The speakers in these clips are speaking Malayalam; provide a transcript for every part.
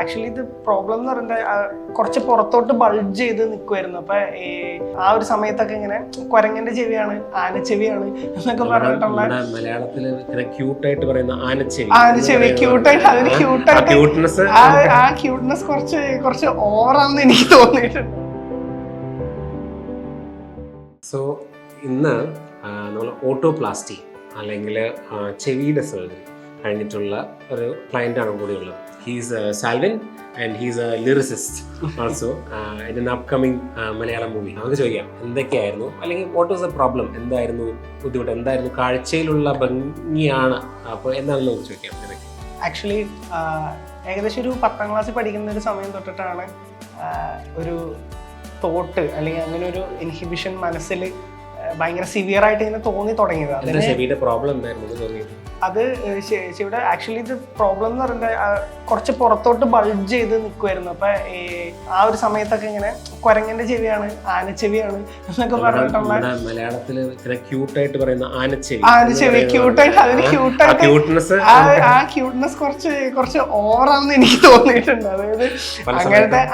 ആക്ച്വലി ഇത് പ്രോബ്ലം എന്ന് പറയുന്നത് കുറച്ച് പുറത്തോട്ട് ബൾജ് ചെയ്ത് നിൽക്കുമായിരുന്നു. അപ്പൊ ആ ഒരു സമയത്തൊക്കെ ഇങ്ങനെ കുരങ്ങന്റെ ചെവിയാണ്, ആനച്ചെവിയാണ് എന്നൊക്കെ പറഞ്ഞിട്ടുള്ള മലയാളത്തില് ക്യൂട്ടായിട്ട് പറയുന്ന ആനച്ചെവി ക്യൂട്ടായിട്ട് അതിന് ക്യൂട്ടായിട്ട് ആ ക്യൂട്ട്നെസ് കുറച്ച് ഓവറാണെന്ന് എനിക്ക് തോന്നിയിട്ടുണ്ട്. സോ ഇന്ന് നമ്മൾ ഓട്ടോപ്ലാസ്റ്റി അല്ലെങ്കിൽ ചെവിയുടെ സർജറി കഴിഞ്ഞിട്ടുള്ള ഒരു ക്ലയൻ്റാണ് കൂടിയുള്ളത്. He's Salvin and he's a lyricist also in an upcoming Malayalam movie. നമുക്ക് ചോദിക്കാം എന്തൊക്കെയായിരുന്നു, അല്ലെങ്കിൽ വാട്ട് വാസ് ദ പ്രോബ്ലം, എന്തായിരുന്നു ബുദ്ധിമുട്ട്, എന്തായിരുന്നു, കാഴ്ചയിലുള്ള ഭംഗിയാണ്, അപ്പോൾ എന്താണെന്ന് നമുക്ക് ചോദിക്കാം. ആക്ച്വലി ഏകദേശം ഒരു 10ാം ക്ലാസ്സിൽ പഠിക്കുന്ന ഒരു സമയം തൊട്ടിട്ടാണ് ഒരു തോട്ട് അല്ലെങ്കിൽ അങ്ങനെ ഒരു ഇൻഹിബിഷൻ മനസ്സിൽ ഭയങ്കര സിവിയർ ആയിട്ട് ഇങ്ങനെ തോന്നി തുടങ്ങിയത്. അത് ചെവിയുടെ ആക്ച്വലി ഇത് പ്രോബ്ലം എന്ന് പറയുന്നത് കുറച്ച് പുറത്തോട്ട് ബൾജ് ചെയ്ത് നിൽക്കുമായിരുന്നു. അപ്പൊ ആ ഒരു സമയത്തൊക്കെ ഇങ്ങനെ കുരങ്ങന്റെ ചെവിയാണ്, ആനച്ചെവിയാണ് എന്നൊക്കെ പറഞ്ഞിട്ടുള്ള മലയാളത്തില് ക്യൂട്ടായിട്ട് പറയുന്ന ആനച്ചെവി ക്യൂട്ടായിട്ട് അതിന് ക്യൂട്ടായിട്ട് ആ ക്യൂട്ട്നെസ് കുറച്ച് ഓവറാണെന്ന് എനിക്ക് തോന്നിയിട്ടുണ്ട്. അതായത്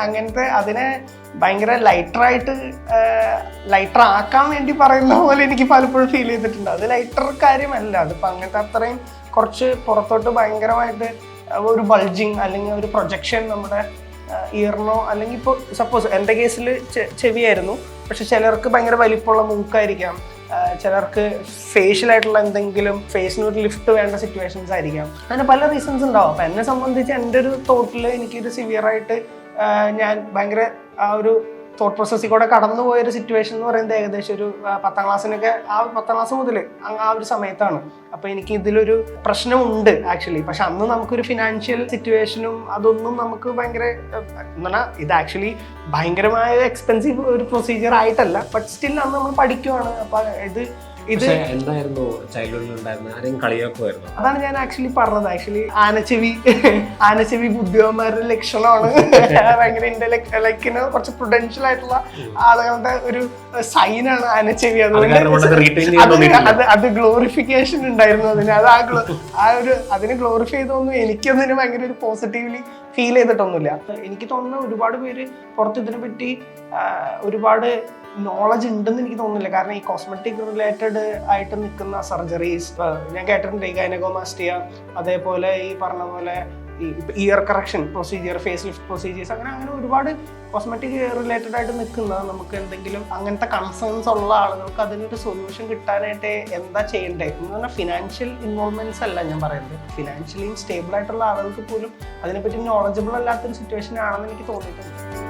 അങ്ങനത്തെ അതിനെ ഭയങ്കര ലൈറ്റർ ആക്കാൻ വേണ്ടി പറയുന്ന പോലെ എനിക്ക് പലപ്പോഴും ഫീൽ ചെയ്തിട്ടുണ്ട്. അത് ലൈറ്റർ കാര്യമല്ല, അതിപ്പോ അങ്ങനത്തെ അത്രയും കുറച്ച് പുറത്തോട്ട് ഭയങ്കരമായിട്ട് ഒരു ബൾജിങ് അല്ലെങ്കിൽ ഒരു പ്രൊജക്ഷൻ നമ്മുടെ ഇയറിനോ, അല്ലെങ്കിൽ ഇപ്പോൾ സപ്പോസ് എൻ്റെ കേസിൽ ചെവിയായിരുന്നു, പക്ഷെ ചിലർക്ക് ഭയങ്കര വലിപ്പമുള്ള മൂക്കായിരിക്കാം, ചിലർക്ക് ഫേഷ്യലായിട്ടുള്ള എന്തെങ്കിലും ഫേസിന് ഒരു ലിഫ്റ്റ് വേണ്ട സിറ്റുവേഷൻസ് ആയിരിക്കാം. അങ്ങനെ പല റീസൺസ് ഉണ്ടാവും. അപ്പം എന്നെ സംബന്ധിച്ച് എൻ്റെ ഒരു തോട്ടിൽ എനിക്കൊരു സിവിയറായിട്ട് ഞാൻ ഭയങ്കര ആ ഒരു തോട്ട് പ്രോസസ്സിൽ കൂടെ കടന്നു പോയൊരു സിറ്റുവേഷൻ എന്ന് പറയുന്നത് ഏകദേശം ഒരു 10ാം ക്ലാസ്സിനൊക്കെ 10ാം ക്ലാസ് മുതൽ ആ ഒരു സമയത്താണ്. അപ്പോൾ എനിക്ക് ഇതിലൊരു പ്രശ്നമുണ്ട് ആക്ച്വലി. പക്ഷെ അന്ന് നമുക്കൊരു ഫിനാൻഷ്യൽ സിറ്റുവേഷനും അതൊന്നും നമുക്ക് ഭയങ്കര എന്ന് പറഞ്ഞാൽ ഇത് ആക്ച്വലി ഭയങ്കരമായ എക്സ്പെൻസീവ് ഒരു പ്രൊസീജിയർ ആയിട്ടല്ല, ബട്ട് സ്റ്റിൽ അന്ന് നമ്മൾ പഠിക്കുവാണ്. അപ്പം ഇത് എന്തായിരുന്നു ചൈൽഡ്ഹുഡിൽ ഉണ്ടായിരുന്ന ആരെയും കളിയാക്കുമായിരുന്നു? അതാണ് ഞാൻ ആക്ച്വലി പറഞ്ഞത്. ആക്ച്വലി ആനച്ചെവി ബുദ്ധിമാരുടെ ലക്ഷണമാണ്. ഭയങ്കര ഇന്റലക്റ്റിന് കുറച്ച് പ്രൊഡൻഷ്യൽ ആയിട്ടുള്ള ആളുകളുടെ ഒരു സൈനാണ് ആനച്ചെവി. അതുകൊണ്ട് അത് ഗ്ലോറിഫിക്കേഷൻ ഉണ്ടായിരുന്നു അതിന്. അതിന് ഗ്ലോറിഫൈ ചെയ്തൊന്നും എനിക്കൊന്നിനും ഭയങ്കര ഒരു പോസിറ്റീവ്ലി ഫീൽ ചെയ്തിട്ടൊന്നുമില്ല. എനിക്ക് തോന്നുന്ന ഒരുപാട് പേര് പുറത്ത് ഇതിനെ പറ്റി ഒരുപാട് നോളജ് ഉണ്ടെന്ന് എനിക്ക് തോന്നുന്നില്ല. കാരണം ഈ കോസ്മെറ്റിക് റിലേറ്റഡ് ആയിട്ട് നിൽക്കുന്ന സർജറീസ് ഞാൻ കേട്ടിട്ടുണ്ട്. ഈ ഗൈനക്കോമാസ്റ്റിയ, അതേപോലെ ഈ പറഞ്ഞ പോലെ ഈ ear correction procedure, face lift procedures, അങ്ങനെ ഒരുപാട് കോസ്മെറ്റിക് റിലേറ്റഡ് ആയിട്ട് നിൽക്കുന്ന നമുക്ക് എന്തെങ്കിലും അങ്ങനത്തെ കൺസേൺസ് ഉള്ള ആളുകൾക്ക് അതിനൊരു സൊല്യൂഷൻ കിട്ടാനായിട്ട് എന്താ ചെയ്യേണ്ടത് എന്ന് പറഞ്ഞാൽ ഫിനാൻഷ്യൽ ഇൻവോൾവ്മെന്റ്സ് അല്ല ഞാൻ പറയുന്നത്. ഫിനാൻഷ്യലി സ്റ്റേബിൾ ആയിട്ടുള്ള ആളുകൾക്ക് പോലും അതിനെപ്പറ്റി നോളജബിൾ അല്ലാത്തൊരു സിറ്റുവേഷൻ ആണെന്ന് എനിക്ക് തോന്നിയിട്ടുണ്ട്.